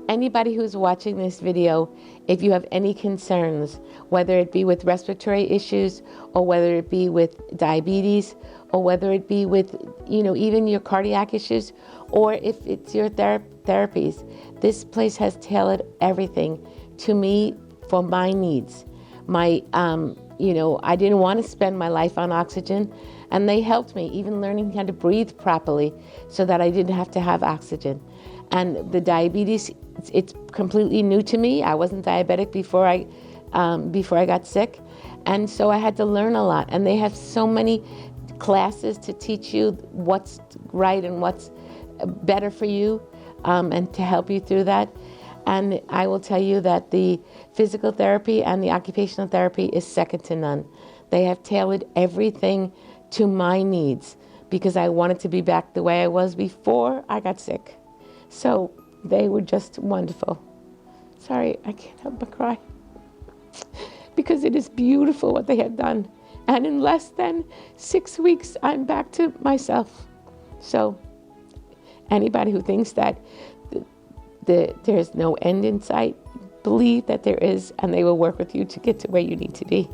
anybody who's watching this video, if you have any concerns, whether it be with respiratory issues or whether it be with diabetes or whether it be with, even your cardiac issues, or if it's your therapies, this place has tailored everything to me for my needs. I didn't want to spend my life on oxygen, and they helped me, even learning how to breathe properly so that I didn't have to have oxygen. And the diabetes, it's completely new to me. I wasn't diabetic before I got sick, and so I had to learn a lot. And they have so many classes to teach you what's right and what's better for you, and to help you through that. And I will tell you that the physical therapy and the occupational therapy is second to none. They have tailored everything to my needs because I wanted to be back the way I was before I got sick. So they were just wonderful. Sorry, I can't help but cry because it is beautiful what they have done. And in less than 6 weeks, I'm back to myself. So anybody who thinks that there's no end in sight, believe that there is, and they will work with you to get to where you need to be.